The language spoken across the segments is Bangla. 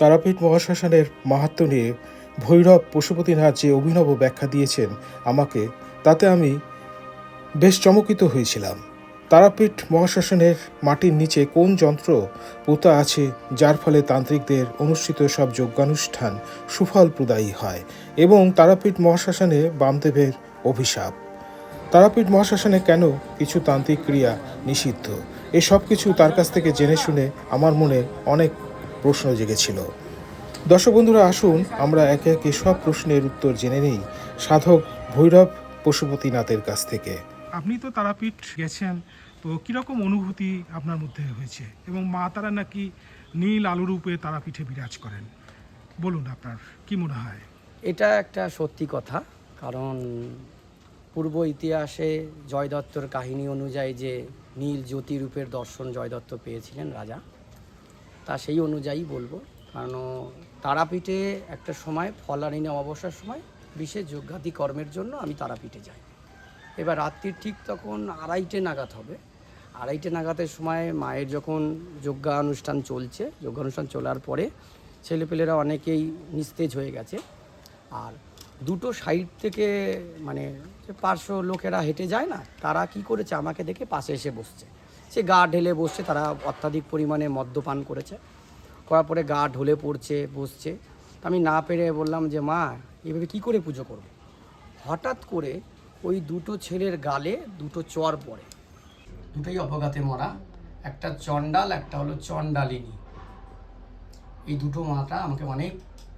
তারাপীঠ মহাশ্মশানের মাহাত্ম্য নিয়ে ভৈরব পশুপতিনাথ যে অভিনব ব্যাখ্যা দিয়েছেন আমাকে, তাতে আমি বেশ চমকিত হয়েছিলাম। তারাপীঠ মহাশ্মশানের মাটির নিচে কোন যন্ত্র পোতা আছে যার ফলে তান্ত্রিকদের অনুষ্ঠিত সব যজ্ঞানুষ্ঠান সুফল প্রদায়ী হয়, এবং তারাপীঠ মহাশ্মশানে বামদেবের অভিশাপ, তারাপীঠ মহাশ্মশানে কেন কিছু তান্ত্রিক ক্রিয়া নিষিদ্ধ, এসব কিছু তার কাছ থেকে জেনে শুনে আমার মনে অনেক প্রশ্ন জেগেছিল। দর্শক বন্ধুরা, আসুন আমরা একে একে সব প্রশ্নের উত্তর জেনে নিই সাধক ভৈরব পশুপতিনাথের কাছ থেকে। আপনি তো তারাপীঠ গেছেন, তো কীরকম অনুভূতি আপনার মধ্যে হয়েছে? এবং মা তারা নাকি নীল আলু রূপে তারাপীঠে বিরাজ করেন, বলুন আপনার কি মনে হয়? এটা একটা সত্যি কথা, কারণ পূর্ব ইতিহাসে জয় দত্তর কাহিনী অনুযায়ী যে নীল জ্যোতি রূপের দর্শন জয় দত্ত পেয়েছিলেন রাজা, তা সেই অনুযায়ী বলবো। কারণ তারাপীঠে একটা সময় ফলারিনে অবসর সময় বিশেষ যজ্ঞাদি কর্মের জন্য আমি তারাপীঠে যাই। এবার রাত্রির ঠিক তখন 2:30 নাগাদ হবে। 2:30 নাগাদের সময় মায়ের যখন যজ্ঞানুষ্ঠান চলছে, যজ্ঞানুষ্ঠান চলার পরে ছেলেপেলেরা অনেকেই নিস্তেজ হয়ে গেছে, আর দুটো সাইড থেকে মানে যে পার্শ্ব লোকেরা হেঁটে যায় না, তারা কি করেছে আমাকে দেখে পাশে এসে বসছে। সে গা ঢেলে বসছে, তারা অত্যাধিক পরিমাণে মদ্যপান করেছে, করার পরে গা ঢলে পড়ছে, বসছে। আমি না পেরে বললাম যে মা, এভাবে কি করে পুজো করব? হঠাৎ করে ওই দুটো ছেলের গালে দুটো চর পড়ে, দুটোই অপঘাতে মরা, একটা চণ্ডাল, একটা হলো চণ্ডালিনী। এই দুটো মাটা আমাকে অনেক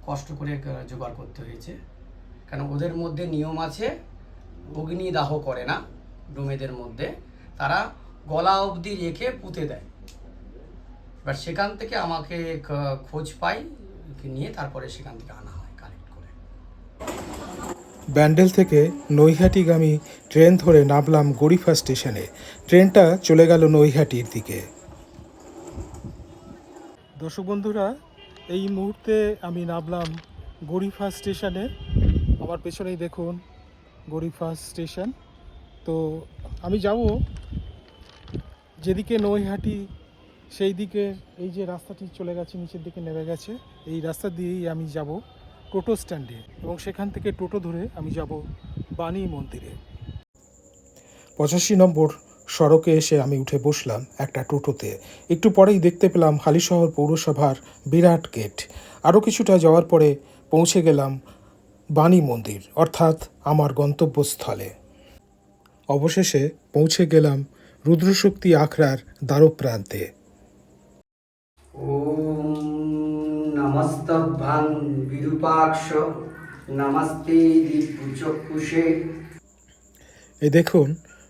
কষ্ট করে জোগাড় করতে হয়েছে, কারণ ওদের মধ্যে নিয়ম আছে, অগ্নিদাহ করে না ডোমেদের মধ্যে, তারা গলা অবধি রেখে পুঁতে দেয়। এবার সেখান থেকে আমাকে খোঁজ পাই, নিয়ে তারপরে সেখান থেকে আনা হয় কালেক্ট করে। ব্যান্ডেল থেকে নৈহাটিগামী ট্রেন ধরে নামলাম গরিফা স্টেশনে। ট্রেনটা চলে গেল নৈহাটির দিকে। দর্শক বন্ধুরা, এই মুহূর্তে আমি নামলাম গরিফা স্টেশনে। আমার পেছনেই দেখুন গরিফা স্টেশন। তো আমি যাব যেদিকে নৈহাটি, সেই দিকে এই যে রাস্তাটি চলে গেছে নিচের দিকে নেমে গেছে, এই রাস্তা দিয়েই আমি যাব টোটো স্ট্যান্ডে, এবং সেখান থেকে টোটো ধরে আমি যাব বাণী মন্দিরে। 85 নম্বর সড়কে এসে আমি উঠে বসলাম একটা টোটোতে। একটু পরেই দেখতে পেলাম হালিশহর পৌরসভার বিরাট গেট। আরও কিছুটা যাওয়ার পরে পৌঁছে গেলাম বাণী মন্দির, অর্থাৎ আমার গন্তব্যস্থলে। অবশেষে পৌঁছে গেলাম রুদ্রশক্তি আখড়ার দ্বারপ্রান্তে। ওম নমস্তভ্যাং বিরূপাক্ষ নমস্তে দিব্যচক্ষুষে। এই দেখুন,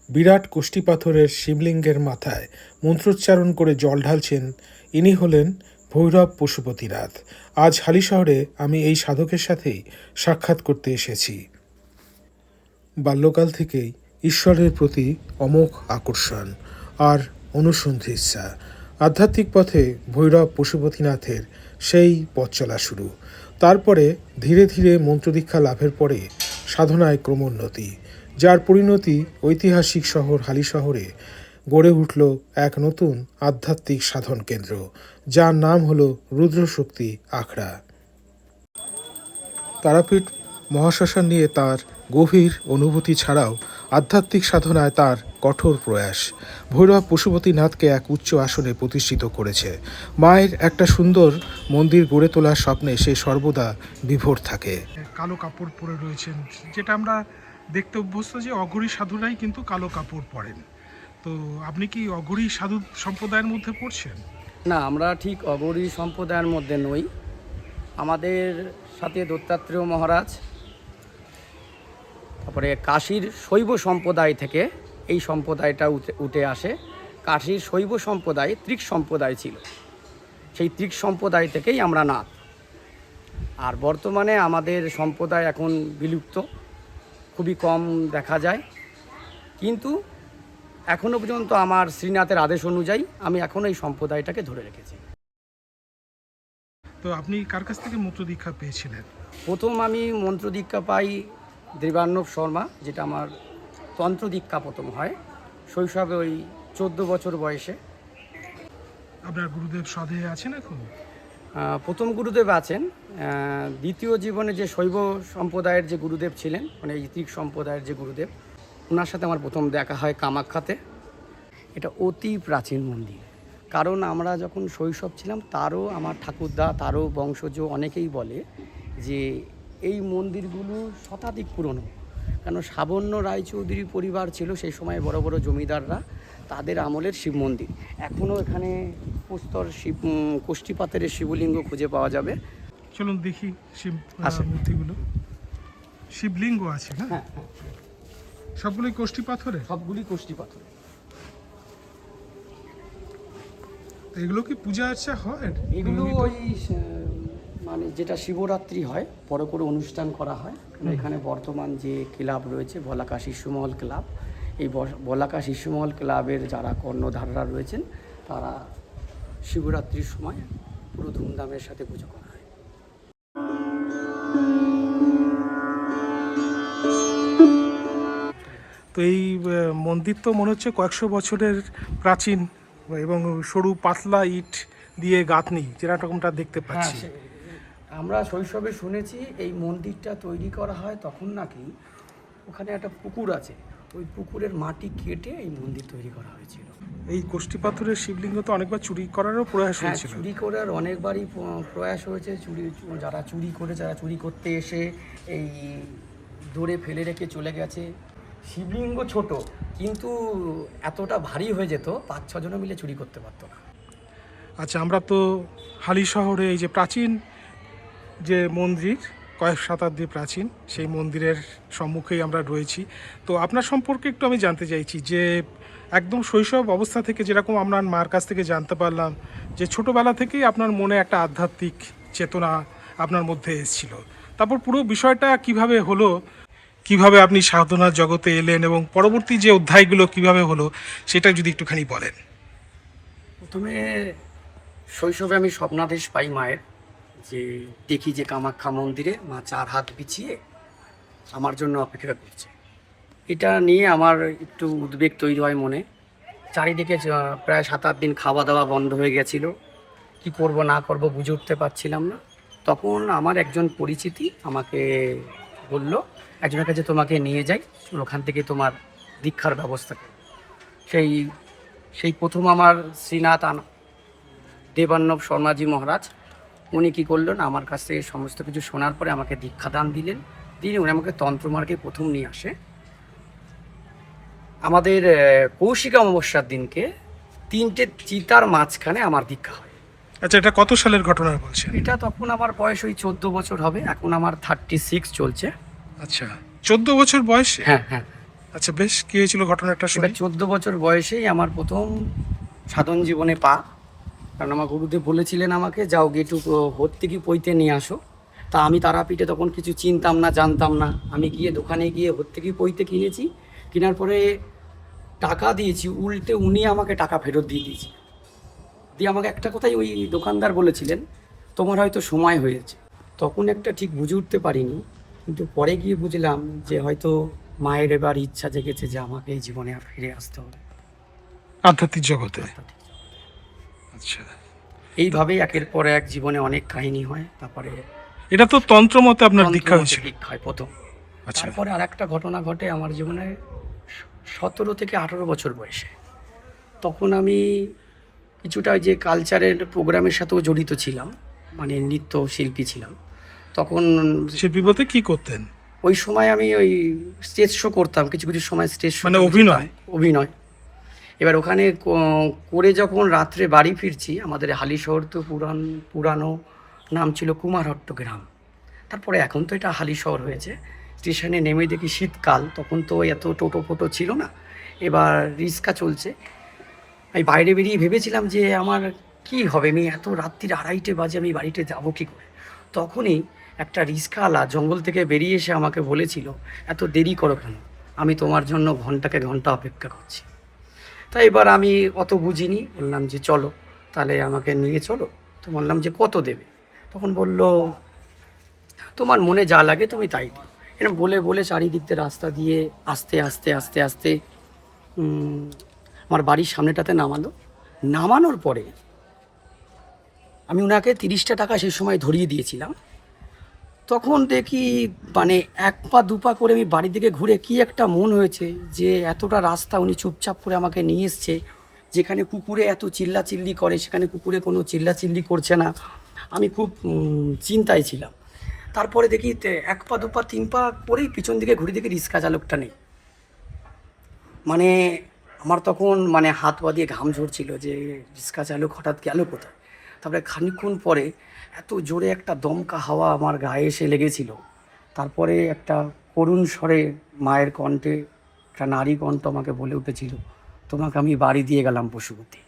বিরাট কোষ্ঠী পাথরের শিবলিঙ্গের মাথায় মন্ত্রোচ্চারণ করে জল ঢালছেন, ইনি হলেন ভৈরব পশুপতিনাথ। আজ হালিশহরে আমি এই সাধকের সাথেই সাক্ষাৎ করতে এসেছি। বাল্যকাল থেকেই ঈশ্বরের প্রতি অমোঘ আকর্ষণ আর অনুসন্ধির ইচ্ছা। আধ্যাত্মিক পথে ভৈরব পশুপতিনাথের সেই পথ চলা শুরু। তারপরে ধীরে ধীরে মন্ত্রদীক্ষা লাভের পরে সাধনায় ক্রমোন্নতি, যার পরিণতি ঐতিহাসিক শহর হালিশহরে গড়ে উঠল এক নতুন আধ্যাত্মিক সাধন কেন্দ্র, যার নাম হল রুদ্রশক্তি আখড়া। তারাপীঠ মহাশ্মশান নিয়ে তার গভীর অনুভূতি ছাড়াও আধ্যাত্মিক সাধনায় তার কঠোর প্রয়াস ভৈরব পশুপতিনাথকে এক উচ্চ আসনে প্রতিষ্ঠিত করেছে। মায়ের একটা সুন্দর মন্দির গড়ে তোলার স্বপ্নে সে সর্বদা বিভোর থাকে। কালো কাপড় পরে রয়েছেন, যেটা আমরা দেখতে অভ্যস্ত যে অঘরী সাধুরাই কিন্তু কালো কাপড় পরেন। তো আপনি কি অঘরী সাধু সম্প্রদায়ের মধ্যে পড়ছেন? না, আমরা ঠিক অঘরী সম্প্রদায়ের মধ্যে নই। আমাদের সাথে দত্তাত্রেয় মহারাজ, তারপরে কাশীর শৈব সম্প্রদায় থেকে এই সম্প্রদায়টা উঠে আসে। কাশীর শৈব সম্প্রদায় ত্রিক সম্প্রদায় ছিল, সেই ত্রিক সম্প্রদায় থেকেই আমরা নাথ। আর বর্তমানে আমাদের সম্প্রদায় এখন বিলুপ্ত, খুবই কম দেখা যায়, কিন্তু এখনও পর্যন্ত আমার শ্রীনাথের আদেশ অনুযায়ী আমি এখনও এই সম্প্রদায়টাকে ধরে রেখেছি। তো আপনি কার কাছ থেকে মন্ত্র দীক্ষা পেয়েছিলেন? প্রথম আমি মন্ত্র দীক্ষা পাই দেবার্ণব শর্মা, যেটা আমার তন্ত্র দীক্ষা প্রথম হয় শৈশবে, ওই 14 বছর বয়সে। আপনার গুরুদেব সদেহে আছেন এখন? প্রথম গুরুদেব আছেন, দ্বিতীয় জীবনে যে শৈব সম্প্রদায়ের যে গুরুদেব ছিলেন, মানে ইতিক সম্প্রদায়ের যে গুরুদেব, ওনার সাথে আমার প্রথম দেখা হয় কামাখ্যাতে। এটা অতি প্রাচীন মন্দির, কারণ আমরা যখন শৈশব ছিলাম তারও আমার ঠাকুরদা, তারও বংশজ অনেকেই বলে যে এই মন্দিরগুলো শতাধিক পুরনো। কেন সাবর্ণ রায়চৌধুরী পরিবার ছিল সেই সময়, বড় বড় জমিদাররা, তাদের আমলের শিব মন্দির। এখনও এখানে প্রস্তর শিব কোষ্ঠীপাতের শিবলিঙ্গ খুঁজে পাওয়া যাবে। চলুন দেখি শিব আসেন। মূর্তিগুলো। শিবলিঙ্গ আছে না? হ্যাঁ, সবগুলোই কোষ্ঠী পাথরে? সবগুলি কোষ্ঠীপাথর। তো এগুলো কি পূজা আর্চা হয়? এগুলো ওই মানে যেটা শিবরাত্রি হয় বড় করে অনুষ্ঠান করা হয়। এখানে বর্তমান যে ক্লাব রয়েছে বলাকা শিশুমহল ক্লাব, এই বলাকা শিশুমহল ক্লাবের যারা কর্ণধাররা রয়েছেন তারা শিবরাত্রির সময় পুরো ধুমধামের সাথে পুজো করা হয়। তো এই মন্দির তো মনে হচ্ছে কয়েকশো বছরের প্রাচীন এবং সরু পাতলা ইট দিয়ে গাঁথনি, যেরকমটা দেখতে হ্যাঁ, পাচ্ছি। আমরা শৈশবে শুনেছি এই মন্দিরটা তৈরি করা হয় তখন নাকি ওখানে একটা পুকুর আছে, ওই পুকুরের মাটি কেটে এই মন্দির তৈরি করা হয়েছিল। এই কোষ্ঠী পাথরের শিবলিঙ্গ তো অনেকবার চুরি করারও প্রয়াস হ্যাঁ, হয়েছিল। চুরি করার অনেকবারই প্রয়াস হয়েছে। যারা চুরি করতে এসে এই দূরে ফেলে রেখে চলে গেছে। শিবলিঙ্গ ছোট, কিন্তু এতটা ভারী হয়ে যেত 5-6 জন মিলে চুরি করতে পারতো না। আচ্ছা, আমরা তো হালি শহরে এই যে প্রাচীন যে মন্দির, কয়েক শতাব্দী প্রাচীন, সেই মন্দিরের সম্মুখেই আমরা রয়েছি। তো আপনার সম্পর্কে একটু আমি জানতে চাইছি যে একদম শৈশব অবস্থা থেকে যেরকম আপনার মার কাছ থেকে জানতে পারলাম যে ছোটোবেলা থেকেই আপনার মনে একটা আধ্যাত্মিক চেতনা আপনার মধ্যে এসেছিল, তারপর পুরো বিষয়টা কিভাবে হলো, কিভাবে আপনি সাধনার জগতে এলেন এবং পরবর্তী যে অধ্যায়গুলো কিভাবে হলো সেটা যদি একটুখানি বলেন। প্রথমে শৈশবে আমি স্বপ্নাদেশ পাই মায়ের, যে দেখি যে কামাখ্যা মন্দিরে মা 4 হাত বিছিয়ে আমার জন্য অপেক্ষা করছে। এটা নিয়ে আমার একটু উদ্বেগ তৈরি হয় মনে। চারিদিকে প্রায় 7-8 দিন খাওয়া দাওয়া বন্ধ হয়ে গেছিল, কি করব না করব বুঝে উঠতে পারছিলাম না। তখন আমার একজন পরিচিতি আমাকে বলল, একজনের কাছে তোমাকে নিয়ে যাই, ওখান থেকে তোমার দীক্ষার ব্যবস্থা করব। সেই প্রথম আমার শ্রীনাথ দেবান্নব শর্মাজি মহারাজ, উনি কী করলেন, আমার কাছ থেকে সমস্ত কিছু শোনার পরে আমাকে দীক্ষাদান দিলেন। উনি আমাকে তন্ত্রমার্গে প্রথম নিয়ে আসে। আমাদের কৌশিকা অমাবস্যার দিনকে 3টে চিতার মাঝখানে আমার দীক্ষা হয়। আচ্ছা, এটা কত সালের ঘটনা বলছেন? এটা তখন আমার বয়স ওই 14 বছর হবে, এখন আমার 36 চলছে। আচ্ছা, 14 বছর বয়সে? হ্যাঁ হ্যাঁ। আচ্ছা, বেশ, কি হয়েছিল ঘটনাটা শুনে? এবার 14 বছর বয়সেই আমার প্রথম সাধন জীবনে পা। কারণ আমার গুরুদেব বলেছিলেন আমাকে, যাও গিয়ে একটু হত্তিকি পইতে নিয়ে আসো। তা আমি তারাপীঠে তখন কিছু চিনতাম না, জানতাম না। আমি গিয়ে দোকানে গিয়ে হত্তিকি পইতে কিনেছি। কেনার পরে টাকা দিয়েছি, উল্টে উনি আমাকে টাকা ফেরত দিয়ে দিয়েছি। দিয়ে আমাকে একটা কথাই ওই দোকানদার বলেছিলেন, তোমার হয়তো সময় হয়েছে। তখন একটা ঠিক বুঝে উঠতে পারিনি, কিন্তু পরে গিয়ে বুঝলাম যে হয়তো মায়ের এবার ইচ্ছা জেগেছে যে আমাকে এই জীবনে আর ফিরে আসতে হবে আধ্যাত্মিক জগতে। আচ্ছা, এইভাবেই একের পর এক জীবনে অনেক কাহিনী হয়। তারপরে এটা তো তন্ত্র মতে আপনার দীক্ষা তন্ত্রমতে হয়েছিল? দীক্ষা হয় প্রথম। আচ্ছা, তারপরে আর একটা ঘটনা ঘটে আমার জীবনে 17 থেকে 18 বছর বয়সে। তখন আমি কিছুটা ওই যে কালচারের প্রোগ্রামের সাথেও জড়িত ছিলাম, মানে নৃত্য শিল্পী ছিলাম। তখন শিল্পী বলতে কি করতেন? ওই সময় আমি ওই স্টেজ শো করতাম, কিছু কিছু সময় স্টেজ শো, মানে অভিনয়? এবার ওখানে করে যখন রাত্রে বাড়ি ফিরছি, আমাদের হালি শহর তো পুরানো নাম ছিল কুমারহট্ট গ্রাম। তারপরে এখন তো এটা হালি শহর হয়েছে। স্টেশনে নেমে দেখি শীতকাল, তখন তো এত টোটো ফোটো ছিল না, এবার রিক্সা চলছে। আমি বাইরে বেরিয়ে ভেবেছিলাম যে আমার কি হবে, আমি এত রাত্রির 2:30 বাজে আমি বাড়িতে যাবো কী করে। তখনই একটা রিক্সাওয়ালা জঙ্গল থেকে বেরিয়ে এসে আমাকে বলেছিল, এত দেরি করো কেন, আমি তোমার জন্য ঘন্টাকে ঘন্টা অপেক্ষা করছি। তাই এবার আমি অত বুঝিনি, বললাম যে চলো তাহলে আমাকে নিয়ে চলো। তো বললাম যে কত দেবে? তখন বলল, তোমার মনে যা লাগে তুমি তাই দিও। এরকম বলে বলে চারিদিক দিয়ে রাস্তা দিয়ে আস্তে আস্তে আস্তে আস্তে আমার বাড়ির সামনেটাতে নামানোর পরে আমি ওনাকে 30টা টাকা সেই সময় ধরিয়ে দিয়েছিলাম। তখন দেখি মানে 1 পা 2 পা করে আমি বাড়ি থেকে ঘুরে কি একটা মন হয়েছে যে এতটা রাস্তা উনি চুপচাপ করে আমাকে নিয়ে এসছে, যেখানে কুকুরে এত চিল্লাচিল্লি করে সেখানে কুকুরে কোনো চিল্লাচিল্লি করছে না। আমি খুব চিন্তায় ছিলাম। তারপরে দেখি 1 পা 2 পা 3 পা করেই পিছন দিকে ঘুরে দেখি রিক্সা চালকটা নেই। মানে আমার তখন মানে হাত পা দিয়ে ঘাম ঝরছিল যে রিক্সা চালক হঠাৎ গেল কোথায়। তারপরে খানিকক্ষণ পরে এত জোরে একটা দমকা হাওয়া আমার গায়ে এসে লেগেছিল। তারপরে একটা করুণ স্বরে মায়ের কণ্ঠে, একটা নারী কণ্ঠ আমাকে বলে উঠেছিল, তোমাকে আমি বাড়ি দিয়ে গেলাম পশুপতি।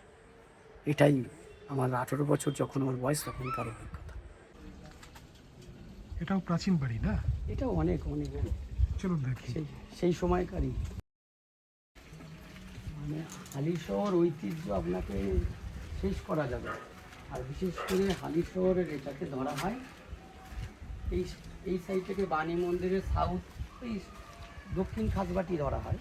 এটাই আমার 18 বছর যখন আমার বয়স তখনকার অভিজ্ঞতা। এটাও প্রাচীন বাড়ি না? এটাও অনেক অনেক চলুন দেখি। সেই সময়কারই মানে হালিশহর ঐতিহ্য আপনাকে শেষ করা যাবে। আর বিশেষ করে হালিশহরের এটাকে ধরা হয় এই সাইড থেকে বাণী মন্দিরের সাউথ, এই দক্ষিণ খাসবাটি ধরা হয়।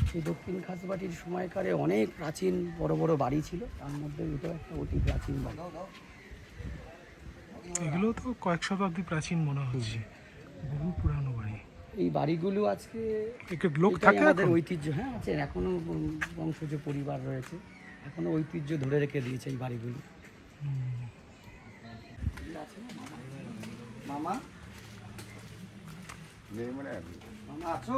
সেই দক্ষিণ খাসবাটির সময়কারে অনেক প্রাচীন বড় বড় বাড়ি ছিল, তার মধ্যে এটাও একটা অতি প্রাচীন বাড়ি। এগুলো তো কয়েক শতাব্দী প্রাচীন মনে হচ্ছে, বহু পুরানো বাড়ি। এই বাড়িগুলো আজকে লোক এটাই থাকে আমাদের এখন? ঐতিহ্য। হ্যাঁ আছে, এখনো বংশজ পরিবার রয়েছে, এখনো ঐতিহ্য ধরে রেখে দিয়েছে এই বাড়িগুলো। মামা মামা আছো?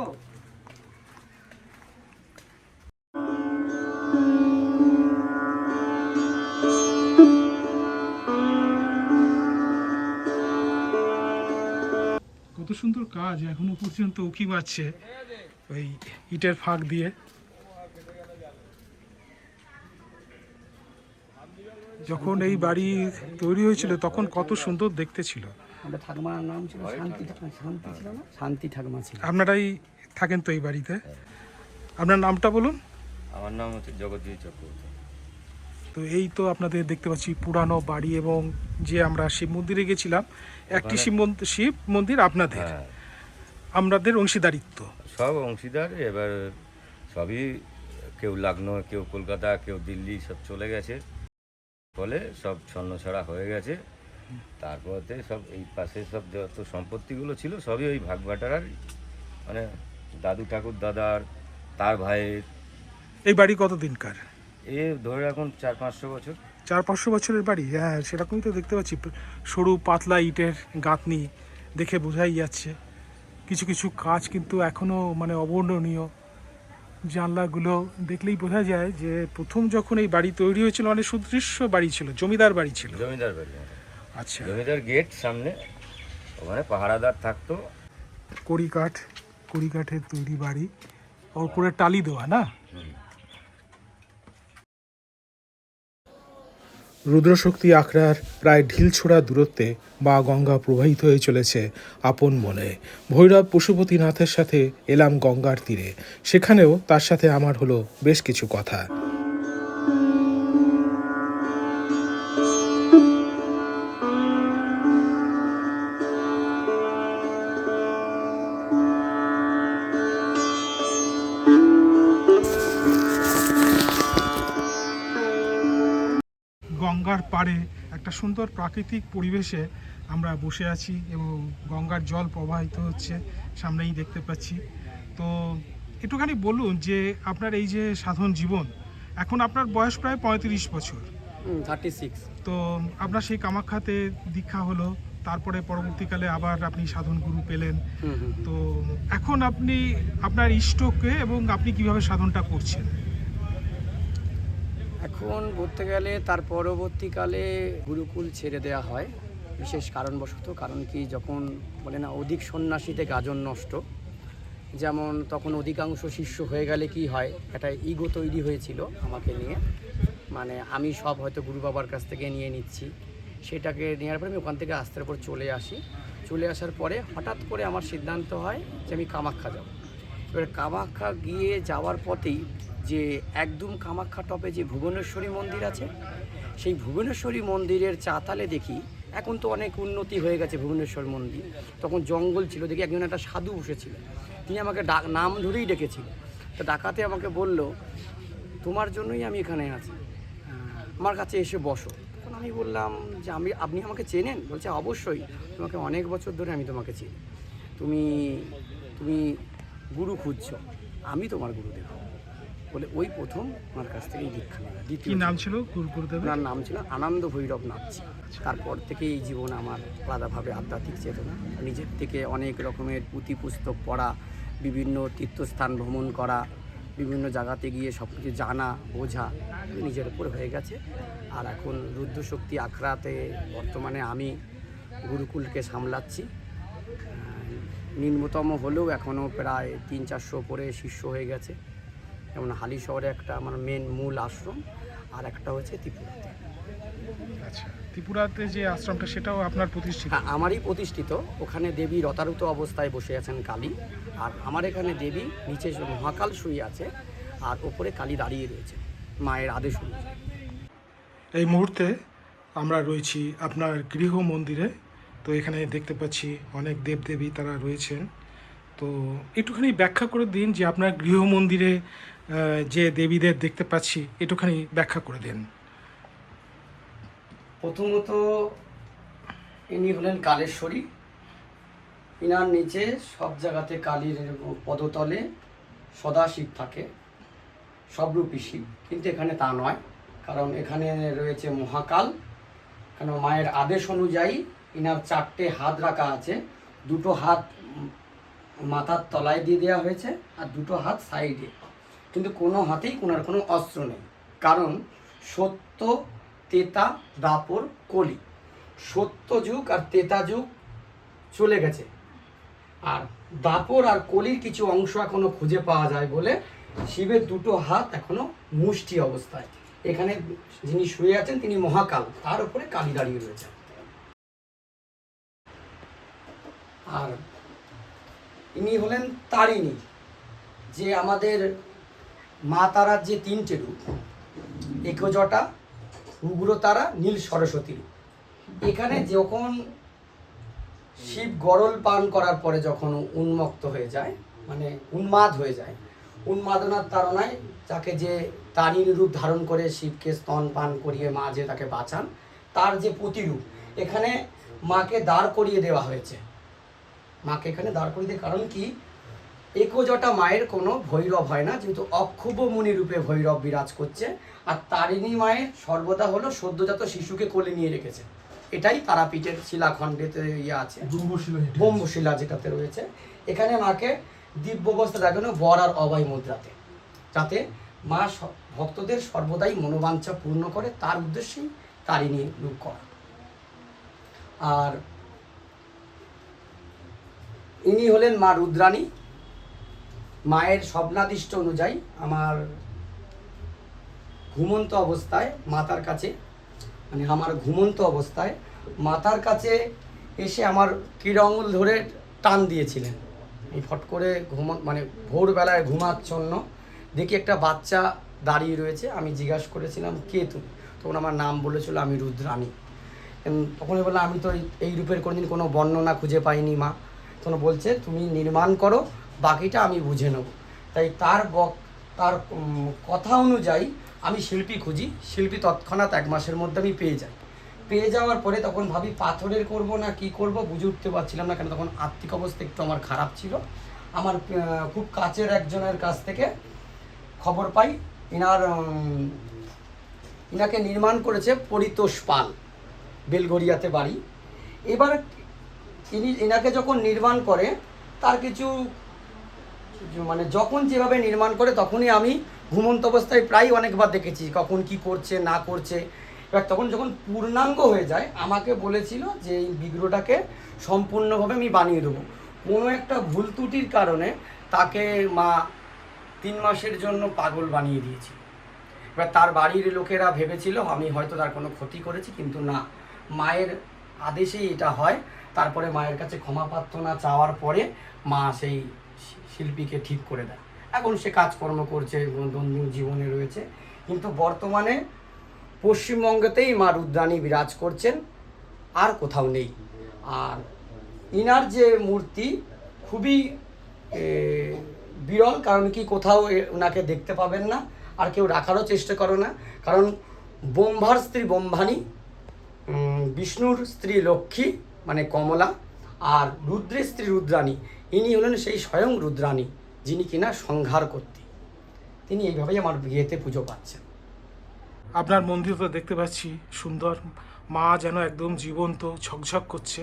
কত সুন্দর কাজ, এখনো পর্যন্ত উকি মারছে ওই ইটের ফাঁক দিয়ে। যখন এই বাড়ি তৈরি হয়েছিল তখন কত সুন্দর দেখতে ছিল। আমাদের ঠাকুমার নাম ছিল শান্তি, শান্তি ছিল না, শান্তি ঠাকুমা ছিল। আপনারাই থাকেন তো এই বাড়িতে? আপনার নামটা বলুন। আমার নাম হচ্ছে জগদীশ চক্রবর্তী। তো এই তো আপনাদের দেখতে পাচ্ছি পুরানো বাড়ি, এবং যে আমরা শিব মন্দিরে গেছিলাম, একটি শিব মন্দির আপনাদের, হ্যাঁ, আমাদের অংশীদারিত্ব। সব অংশীদার। এবার সবই কেউ লখনৌ, কেউ কলকাতা, কেউ দিল্লি, সব চলে গেছে, ফলে সব ছন্নছাড়া হয়ে গেছে। তারপরে সব এই পাশে সব যত সম্পত্তিগুলো ছিল সবই ওই ভাগবাটারার, মানে দাদু ঠাকুর দাদার, তার ভাইয়ের। এই বাড়ি কত দিনকার? এ ধরে রাখুন 400-500 বছর। 400-500 বছরের বাড়ি? হ্যাঁ, সেরকমই তো দেখতে পাচ্ছি। সরু পাতলা ইটের গাঁথনি দেখে বোঝাই যাচ্ছে। কিছু কিছু কাজ কিন্তু এখনও মানে অবর্ণনীয়। জানলাগুলো দেখলেই বোঝা যায় যে প্রথম যখন এই বাড়ি তৈরি হয়েছিল মানে সুদৃশ্য বাড়ি ছিল, জমিদার বাড়ি ছিল। জমিদার বাড়ি। আচ্ছা, জমিদার গেট সামনে, ওখানে পাহারাদার থাকতো। কড়িকাঠের তৈরি বাড়ি, ওর করে টালি দেওয়া না? রুদ্রশক্তি আখড়ার প্রায় ঢিলছোড়া দূরত্বে মা গঙ্গা প্রবাহিত হয়ে চলেছে আপন মনে। ভৈরব পশুপতিনাথের সাথে এলাম গঙ্গার তীরে, সেখানেও তার সাথে আমার হলো বেশ কিছু কথা। গঙ্গার পাড়ে একটা সুন্দর প্রাকৃতিক পরিবেশে আমরা বসে আছি এবং গঙ্গার জল প্রবাহিত হচ্ছে, সামনেই দেখতে পাচ্ছি। তো একটুখানি বলুন যে আপনার এই যে সাধন জীবন, এখন আপনার বয়স প্রায় 35 বছর। 36। তো আপনার সেই কামাখ্যাতে দীক্ষা হলো, তারপরে পরবর্তীকালে আবার আপনি সাধন গুরু পেলেন। তো এখন আপনি আপনার ইষ্টকে এবং আপনি কিভাবে সাধনটা করছেন? এখন বলতে গেলে তার পরবর্তীকালে গুরুকুল ছেড়ে দেওয়া হয় বিশেষ কারণবশত। কারণ কি, যখন বলে না অধিক সন্ন্যাসীতে গাজন নষ্ট, যেমন তখন অধিকাংশ শিষ্য হয়ে গেলে কি হয়, একটা ইগো তৈরি হয়েছিল আমাকে নিয়ে। মানে আমি সব হয়তো গুরু বাবার কাছ থেকে নিয়ে নিচ্ছি, সেটাকে নেওয়ার পরে আমি ওখান থেকে আস্তে পর চলে আসি। চলে আসার পরে হঠাৎ করে আমার সিদ্ধান্ত হয় যে আমি কামাখ্যা যাব। এবার কামাখ্যা গিয়ে যাওয়ার পথেই যে একদম কামাখ্যা টপে যে ভুবনেশ্বরী মন্দির আছে, সেই ভুবনেশ্বরী মন্দিরের চাতালে দেখি, এখন তো অনেক উন্নতি হয়ে গেছে ভুবনেশ্বর মন্দির, তখন জঙ্গল ছিল, দেখি একজন একটা সাধু বসেছিল। তিনি আমাকে নাম ধরেই ডেকেছিল। তো ডাকাতে আমাকে বলল, তোমার জন্যই আমি এখানে আছি, আমার কাছে এসে বসো। তখন আমি বললাম যে আপনি আমাকে চেনেন? বলছে অবশ্যই, তোমাকে অনেক বছর ধরে আমি তোমাকে চিনি, তুমি তুমি গুরু খুঁজছো, আমি তোমার গুরুদেব বলে ওই প্রথম আমার কাছ থেকেই দীক্ষা নেওয়া। কি দ্বিতীয় নাম ছিল গুরুদেবের? ওনার নাম ছিল আনন্দ ভৈরব নাথজি। তারপর থেকে এই জীবন আমার আলাদাভাবে আধ্যাত্মিক চেতনা, নিজের থেকে অনেক রকমের পুঁথি পুস্তক পড়া, বিভিন্ন তীর্থস্থান ভ্রমণ করা, বিভিন্ন জায়গাতে গিয়ে সব কিছু জানা বোঝা নিজের উপর হয়ে গেছে। আর এখন রুদ্রশক্তি আখড়াতে বর্তমানে আমি গুরুকুলকে সামলাচ্ছি। নিম্নতম হলেও এখনও প্রায় 300-400 উপরে শিষ্য হয়ে গেছে। যেমন হালি শহরে একটা আমার মূল আশ্রম, আর একটা হচ্ছে ত্রিপুরাতে। আচ্ছা, ত্রিপুরাতে যে আশ্রমটা সেটাও আপনার প্রতিষ্ঠিত? হ্যাঁ, আমারই প্রতিষ্ঠিত। ওখানে দেবী রতারুত অবস্থায় বসে আছেন কালী, আর আমার এখানে দেবী নিচে মহাকাল শুয়ে আছে, আর ওপরে কালী দাঁড়িয়ে রয়েছে মায়ের আদেশ অনুযায়ী। এই মুহূর্তে আমরা রয়েছি আপনার গৃহ মন্দিরে। তো এখানে দেখতে পাচ্ছি অনেক দেবদেবী তারা রয়েছেন। তো একটুখানি ব্যাখ্যা করে দিন যে আপনার গৃহ মন্দিরে যে দেবীদের দেখতে পাচ্ছি, একটুখানি ব্যাখ্যা করে দিন। প্রথমত ইনি হলেন কালেশ্বরী। ইনার নিচে সব জায়গাতে কালীর পদতলে সদাশিব থাকে, সবরূপী শিব, কিন্তু এখানে তা নয়, কারণ এখানে রয়েছে মহাকাল। কেন মায়ের আদেশ অনুযায়ী ইনার 4টে হাত রাখা আছে, 2টো হাত মাথার তলায় দিয়ে দেওয়া হয়েছে আর 2টো হাত সাইডে, কিন্তু কোনো হাতেই কোনো অস্ত্র নেই। কারণ সত্য, তেতা, দাপর, কলি, সত্য যুগ আর তেতা যুগ চলে গেছে, আর দাপর আর কলির কিছু অংশ এখনো খুঁজে পাওয়া যায় বলে শিবের 2টো হাত এখনো মুষ্টি অবস্থায়। এখানে যিনি শুয়ে আছেন তিনি মহাকাল, তার উপরে কালী দাঁড়িয়ে রয়েছে। আর ইনি হলেন তারিণী, যে আমাদের মা তারার যে 3টে রূপ, একজটা, উগ্রতারা, নীল সরস্বতী রূপ। এখানে যখন শিব গরল পান করার পরে যখন উন্মত্ত হয়ে যায়, মানে উন্মাদ হয়ে যায়, উন্মাদনার তাড়নায় যাকে যে তারিণী রূপ ধারণ করে শিবকে স্তন পান করিয়ে মা যে তাকে বাঁচান, তার যে প্রতিরূপ এখানে মাকে দাঁড় করিয়ে দেওয়া হয়েছে। মাকে এখানে দাঁড় করিয়ে দেওয়ার কারণ কি, একজটা মায়ের কোনো ভৈরব হয় না, যেহেতু অক্ষুব্ধ মুনি রূপে ভৈরব বিরাজ করছে, আর তারিণী মায়ের সর্বদা হলো সদ্যজাত শিশুকে কোলে নিয়ে রেখেছে। এটাই তারাপীঠের শিলাখণ্ডেতে আছে, ব্রহ্মশিলা যেটাতে রয়েছে। এখানে মাকে দিব্য অবস্থা দেখানো বর আর অভয় মুদ্রাতে, যাতে মা ভক্তদের সর্বদাই মনোবাঞ্ছা পূর্ণ করে, তার উদ্দেশ্যেই তারিণী রূপ করা। আর ইনি হলেন মা রুদ্রাণী। মায়ের স্বপ্নাদিষ্ট অনুযায়ী আমার ঘুমন্ত অবস্থায় মাতার কাছে, মানে আমার ঘুমন্ত অবস্থায় মাতার কাছে এসে আমার কিরঙুল ধরে টান দিয়েছিলেন। এই ফট করে মানে ভোরবেলায় ঘুমাচ্ছন্ন দেখি একটা বাচ্চা দাঁড়িয়ে রয়েছে। আমি জিজ্ঞাসা করেছিলাম কে তুমি, তখন আমার নাম বলেছিল আমি রুদ্রাণী। তখন বললাম আমি তো এই রূপের কোনোদিন কোনো বর্ণনা খুঁজে পাইনি মা। তখন বলছে তুমি নির্মাণ করো, বাকিটা আমি বুঝে নেব। তাই তার কথা অনুযায়ী আমি শিল্পী খুঁজি, শিল্পী তৎক্ষণাৎ 1 মাসের মধ্যে আমি পেয়ে যাই। পেয়ে যাওয়ার পরে তখন ভাবি পাথরের করব না কি করব, বুঝে উঠতে পারছিলাম না, কেন তখন আর্থিক অবস্থা একটু আমার খারাপ ছিল। আমার খুব কাছের একজনের কাছ থেকে খবর পাই ইনাকে নির্মাণ করেছে পরিতোষ পাল, বেলগড়িয়াতে বাড়ি। এবার ইনাকে যখন নির্মাণ করে তার কিছু মানে যখন যেভাবে নির্মাণ করে তখনই আমি ঘুমন্ত অবস্থায় প্রায় অনেকবার দেখেছি কখন কি করছে না করছে। এবার তখন যখন পূর্ণাঙ্গ হয়ে যায় আমাকে বলেছিল যে এই বিগ্রহটাকে সম্পূর্ণভাবে আমি বানিয়ে দেবো। কোনো একটা ভুল ত্রুটির কারণে তাকে মা 3 মাসের জন্য পাগল বানিয়ে দিয়েছিল। এবার তার বাড়ির লোকেরা ভেবেছিল আমি হয়তো তার কোনো ক্ষতি করেছি, কিন্তু না, মায়ের আদেশেই এটা হয়। তারপরে মায়ের কাছে ক্ষমা প্রার্থনা চাওয়ার পরে মা সেই শিল্পীকে ঠিক করে দেয়। এখন সে কাজকর্ম করছে, দৈনন্দিন জীবনে রয়েছে, কিন্তু বর্তমানে পশ্চিমবঙ্গতেই মা রুদ্রাণী বিরাজ করছেন, আর কোথাও নেই। আর ইনার যে মূর্তি খুবই বিরল, কারণ কি কোথাও ওনাকে দেখতে পাবেন না, আর কেউ রাখারও চেষ্টা করো না, কারণ ব্রহ্মার স্ত্রী ব্রহ্মাণী বিষ্ণুর স্ত্রী লক্ষ্মী মানে কমলা, আর রুদ্রের স্ত্রী রুদ্রাণী, ইনি হলেন সেই স্বয়ং রুদ্রাণী যিনি কিনা সংহার করতে। তিনি এইভাবেই আমার বিয়েতে পুজো পাচ্ছেন। আপনার মন্দির তো দেখতে পাচ্ছি সুন্দর, মা যেন একদম জীবন্ত ঝকঝক করছে,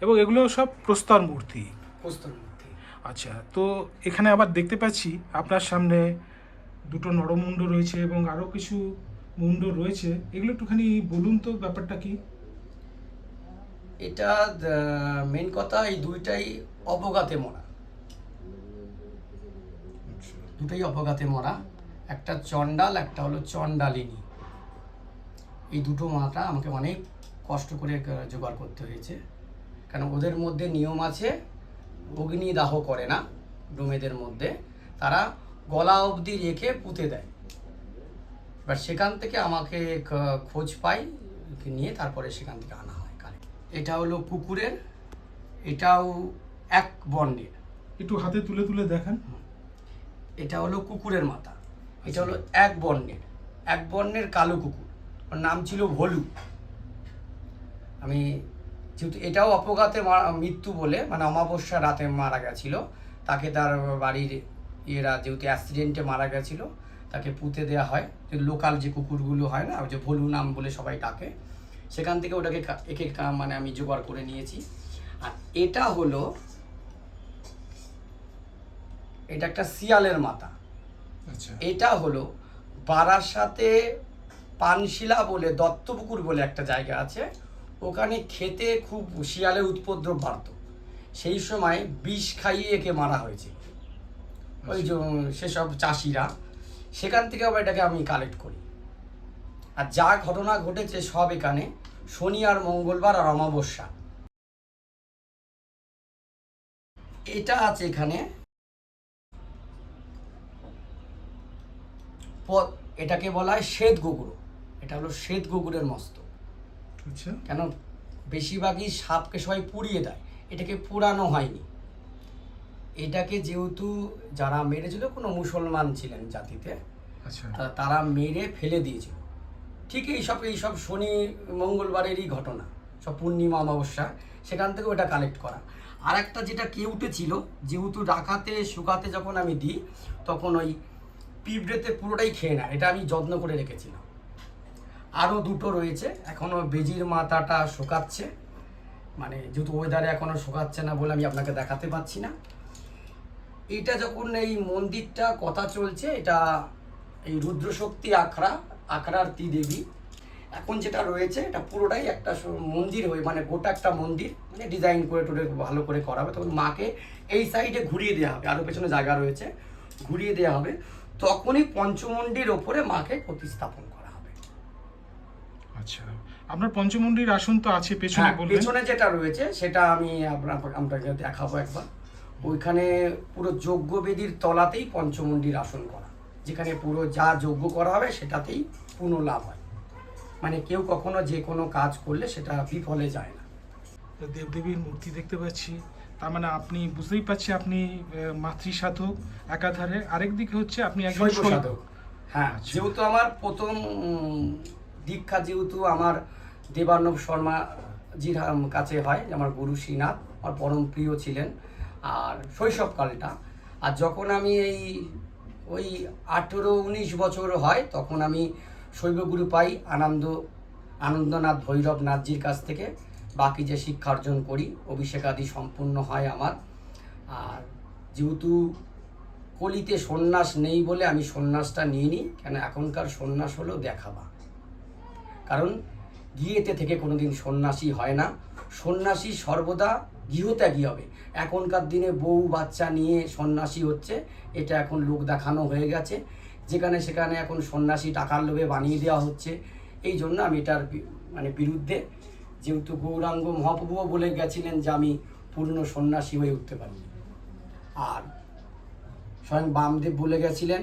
এবং এগুলো সব প্রস্তর মূর্তি। প্রস্তর মূর্তি। আচ্ছা, তো এখানে আবার দেখতে পাচ্ছি আপনার সামনে দুটো নরমুণ্ড রয়েছে এবং আরও কিছু মুণ্ড রয়েছে, এগুলো একটুখানি বলুন তো ব্যাপারটা কি? এটা মেন কথা, এই দুইটাই অবগাতে মরা, দুটোই অবগাতে মরা। একটা চণ্ডাল, একটা হলো চণ্ডালিনী। এই দুটো মাটা আমাকে অনেক কষ্ট করে জোগাড় করতে হয়েছে, কারণ ওদের মধ্যে নিয়ম আছে, অগ্নিদাহ করে না ডোমেদের মধ্যে, তারা গলা অবধি রেখে পুঁতে দেয়। এবার সেখান থেকে আমাকে খোঁজ পাই, নিয়ে তারপরে সেখান থেকে আনা হয় কালে। এটা হলো কুকুরের, এটাও এক বর্ণের। একটু হাতে তুলে তুলে দেখান। এটা হলো কুকুরের মাথা, এটা হলো এক বর্ণের কালো কুকুর, ওর নাম ছিল ভলু। আমি যেহেতু এটাও অপঘাতে মৃত্যু বলে, মানে অমাবস্যা রাতে মারা গেছিল, তাকে তার বাড়ির ইয়েরা যেহেতু অ্যাক্সিডেন্টে মারা গেছিল, তাকে পুঁতে দেওয়া হয়। লোকাল যে কুকুরগুলো হয় না, ওই যে ভলু নাম বলে সবাই ডাকে, সেখান থেকে ওটাকে একে মানে আমি জোগাড় করে নিয়েছি। আর এটা হলো, এটা একটা শিয়ালের মাথা। আচ্ছা, এটা হলো বারাসাতে পানশিলা বলে দত্তপুকুর বলে একটা জায়গা আছে, ওখানে খেতে খুব শিয়ালের উপদ্রব বাড়ত, সেই সময় বিষ খাইয়ে একে মারা হয়েছে ওই যে সেসব চাষিরা, সেখান থেকে আবার এটাকে আমি কালেক্ট করি। আর যা ঘটনা ঘটেছে সব এখানে শনি আর মঙ্গলবার আর অমাবস্যা। এটা আছে এখানে, এটাকে বলা হয় শ্বেত গোগুর। এটা হলো শ্বেত গোগুরের মস্তক। আচ্ছা, কেন বেশিরভাগই সাপকে সবাই পুড়িয়ে দেয়, এটাকে পুরানো হয়নি। এটাকে যেহেতু যারা মেরেছিল কোনো মুসলমান ছিলেন জাতিতে, আচ্ছা, তারা মেরে ফেলে দিয়েছিল। ঠিক এইসব শনি মঙ্গলবারেরই ঘটনা, সব পূর্ণিমা অমাবস্যা, সেখান থেকে ওটা কালেক্ট করা। আর একটা যেটা কেউটে ছিল, যেহেতু রাখাতে শুকাতে যখন আমি দিই তখন ওই পিঁপড়েতে পুরোটাই খেয়ে নেয়, এটা আমি যত্ন করে রেখেছিলাম। আরও দুটো রয়েছে, এখনও বেজির মাথাটা শুকাচ্ছে, মানে যেহেতু ওয়েদারে এখনও শুকাচ্ছে না বলে আমি আপনাকে দেখাতে পাচ্ছি না। এটা যখন এই মন্দিরটা কথা চলছে, এটা এই রুদ্রশক্তি আখড়ার দেবী। এখন যেটা রয়েছে এটা পুরোটাই একটা মন্দির হয়ে, মানে গোটা একটা মন্দির, মানে ডিজাইন করে টোরে ভালো করে করা হবে। তখন মাকে এই সাইডে ঘুরিয়ে দেওয়া হবে, আরও পেছনে জায়গা রয়েছে, ঘুরিয়ে দেওয়া হবে, তখনই পঞ্চমন্ডির ওপরে মাকে প্রতিস্থাপন করা হবে। আচ্ছা, আপনার পঞ্চমুণ্ডির আসন তো আছে পেছনে, হ্যাঁ, বললেন। পেছনে যেটা রয়েছে সেটা আমি আপনাকে দেখাবো একবার। ওইখানে পুরো যজ্ঞবেদীর তলাতেই পঞ্চমুণ্ডির আসন করা, যেখানে পুরো যা যজ্ঞ করা হবে সেটাতেই পূর্ণ লাভ হয়, মানে কেউ কখনো যে কোনো কাজ করলে সেটা বিফলে যায় না। দেবদেবীর মূর্তি দেখতে পাচ্ছি, তার মানে আপনি বুঝতেই পারছি আপনি মাতৃ সাধক একাধারে, আরেক দিকে হচ্ছে আপনি একজন শৈব সাধক। হ্যাঁ, আচ্ছা। যেহেতু আমার প্রথম দীক্ষা যেহেতু আমার দেবার্ণব শর্মাজির কাছে হয়, আমার গুরু শ্রীনাথ আমার পরম প্রিয় ছিলেন, আর শৈশবকালটা। আর যখন আমি ওই 18-19 বছর হয় তখন আমি শৈবগুরু পাই আনন্দনাথ ভৈরবনাথজির কাছ থেকে। বাকি যে শিক্ষা অর্জন করি, অভিষেক আদি সম্পূর্ণ হয় আমার। আর যেহেতু কলিতে সন্ন্যাস নেই বলে আমি সন্ন্যাসটা নিয়ে নিই, কেন এখনকার সন্ন্যাস হলো দেখাবা, কারণ গৃহেতে থেকে কোনোদিন সন্ন্যাসী হয় না, সন্ন্যাসী সর্বদা গৃহত্যাগী হবে। এখনকার দিনে বউ বাচ্চা নিয়ে সন্ন্যাসী হচ্ছে, এটা এখন লোক দেখানো হয়ে গেছে, যেখানে সেখানে এখন সন্ন্যাসী টাকার লোভে বানিয়ে দেওয়া হচ্ছে। এই জন্য আমি এটার মানে বিরুদ্ধে, যেহেতু গৌরাঙ্গ মহাপ্রভুও বলে গেছিলেন যে আমি পূর্ণ সন্ন্যাসী হয়ে উঠতে পারি। আর স্বয়ং বামদেব বলে গেছিলেন,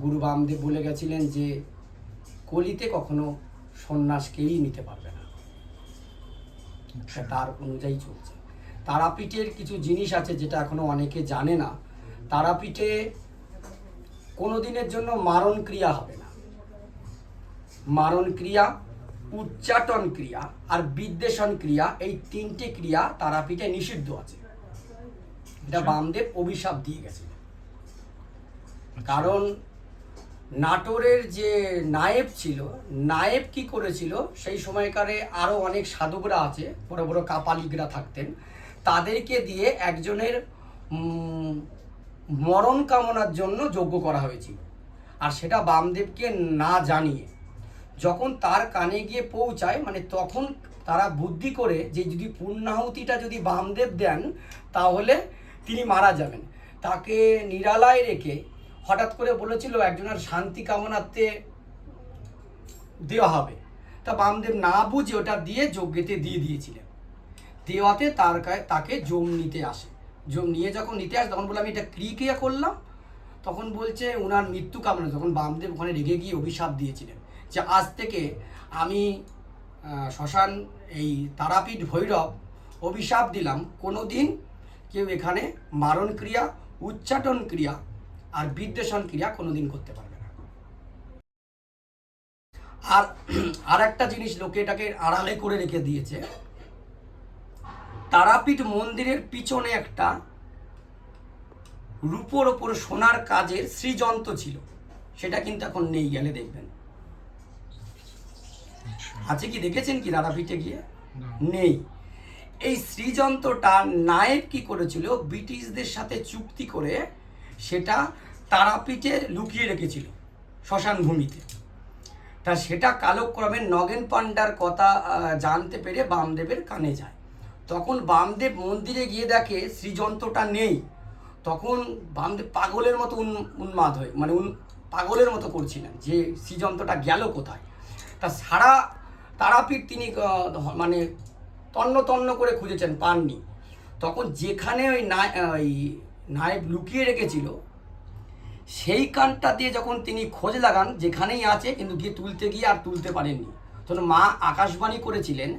গুরু বামদেব বলে গেছিলেন যে কলিতে কখনো সন্ন্যাস কেউই নিতে পারবে না, তার অনুযায়ী চলছে। তারাপীঠের কিছু জিনিস আছে যেটা এখনো অনেকে জানে না। তারাপীঠে কোনো দিনের জন্য মারণ ক্রিয়া হবে না। মারণ ক্রিয়া উচ্চাটন ক্রিয়া আর বিদ্বেষণ ক্রিয়া, এই তিনটে ক্রিয়া তারাপীঠে নিষিদ্ধ আছে। এটা বামদেব অভিশাপ দিয়ে গেছে। কারণ নাটোরের যে নায়েব ছিল, নায়েব কি করেছিল, সেই সময়কারে আরও অনেক সাধকরা আছে, বড় বড় কাপালিকরা থাকতেন, তাদেরকে দিয়ে একজনের মরণ কামনার জন্য যজ্ঞ করা হয়েছিল। আর সেটা বামদেবকে না জানিয়ে যখন তার কানে গিয়ে পৌঁছায়, মানে তখন তারা বুদ্ধি করে যে যদি পূর্ণাহুতিটা যদি বামদেব দেন তাহলে তিনি মারা যাবেন, তাকে নিরালায় রেখে হঠাৎ করে বলেছিল একজনের শান্তি কামনার্থে দেওয়া হবে। তা বামদেব না বুঝে ওটা দিয়ে যজ্ঞেতে দিয়ে দিয়েছিলেন। দেওয়াতে তাকে জম নিতে আসে। জম নিয়ে যখন নিতে আসে তখন বলে আমি এটা ক্রিয়া করলাম, তখন বলছে ওনার মৃত্যু কামনা। তখন বামদেব ওখানে রেগে গিয়ে অভিশাপ দিয়েছিলেন যে আজ থেকে আমি শ্মশান এই তারাপীঠ ভৈরব অভিশাপ দিলাম, কোনো দিন কেউ এখানে মারণ ক্রিয়া, উচ্চাটন ক্রিয়া আর বিদ্বেষণ ক্রিয়া কোনোদিন করতে পারবে না। আর একটা জিনিস লোকে এটাকে আড়ালে করে রেখে দিয়েছে, তারাপীঠ মন্দিরের পিছনে একটা রূপোর ওপর সোনার কাজের শ্রীযন্ত্র ছিল, সেটা কিন্তু এখন নেই, গেলে দেখবেন। আছে কি, দেখেছেন কি তারাপীঠে গিয়ে? নেই। এই শ্রীযন্ত্রটা নায়েব কি করেছিল, ব্রিটিশদের সাথে চুক্তি করে সেটা তারাপীঠে লুকিয়ে রেখেছিল শ্মশান ভূমিতে। তা সেটা কালক্রমে নগেন পান্ডার কথা জানতে পেরে বামদেবের কানে যায়। তখন বামদেব মন্দিরে গিয়ে দেখে শ্রীযন্ত্রটা নেই। তখন বামদেব পাগলের মতো উন্মাদ হয়ে, মানে পাগলের মতো করছিলেন যে শ্রীযন্ত্রটা গেল কোথায়। তা সারা তারাপীঠ তিনি মানে তন্ন তন্ন করে খুঁজেছেন, পাননি। তখন যেখানে ওই নায়েব লুকিয়ে রেখেছিল সেই কানটা দিয়ে যখন তিনি খোঁজ লাগান, যেখানেই আছে, কিন্তু গিয়ে তুলতে গিয়ে আর তুলতে পারেননি। তখন মা আকাশবাণী করেছিলেন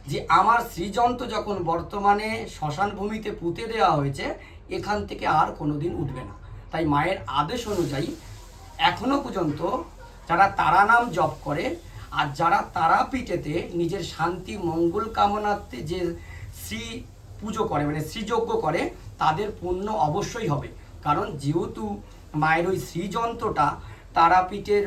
যে আমার শ্রীযন্ত্র যখন বর্তমানে শ্মশান ভূমিতে পুঁতে দেওয়া হয়েছে, এখান থেকে আর কোনোদিন উঠবে না। তাই মায়ের আদেশ অনুযায়ী এখনো পর্যন্ত যারা তারা নাম জপ করে আর যারা তারাপীঠেতে নিজের শান্তি মঙ্গল কামনার্থে যে শ্রী পুজো করে, মানে শ্রীযজ্ঞ করে, তাদের পুণ্য অবশ্যই হবে। কারণ যেহেতু মায়ের ওই শ্রীযন্ত্রটা তারাপীঠের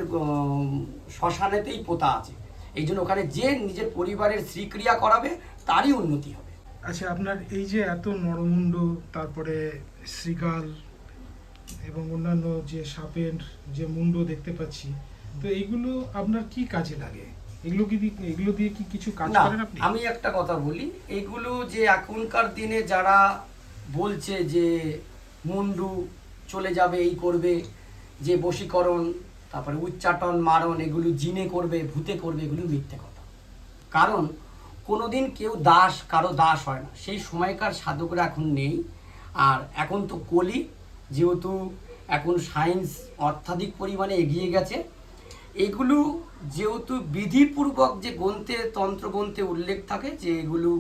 শ্মশানেতেই পোতা আছে, এই জন্য ওখানে যে নিজের পরিবারের শ্রীক্রিয়া করাবে তারই উন্নতি হবে। আচ্ছা, আপনার এই যে এত নরমুণ্ড, তারপরে শৃগাল এবং অন্যান্য যে সাপের যে মুন্ড দেখতে পাচ্ছি, তো এইগুলো আপনার কি কাজে লাগে? এগুলো দিয়ে কি কিছু কাজ না, করেন আপনি? আমি একটা কথা বলি, এগুলো যে এখনকার দিনে যারা বলছে যে মুন্ডু চলে যাবে, এই করবে, যে বশীকরণ, তারপরে উচ্চাটন মারণ, এগুলো জিনে করবে, ভূতে করবে, এগুলো মিথ্যে কথা। কারণ কোনোদিন কেউ কারো দাস হয় না, সেই সময়কার সাধকরা এখন নেই। আর এখন তো কলি, যেহেতু এখন সায়েন্স অত্যাধিক পরিমাণে এগিয়ে গেছে, এগুলো যেহেতু বিধিপূর্বক যে গ্রন্থে, তন্ত্রগ্রন্থে উল্লেখ থাকে যে এগুলো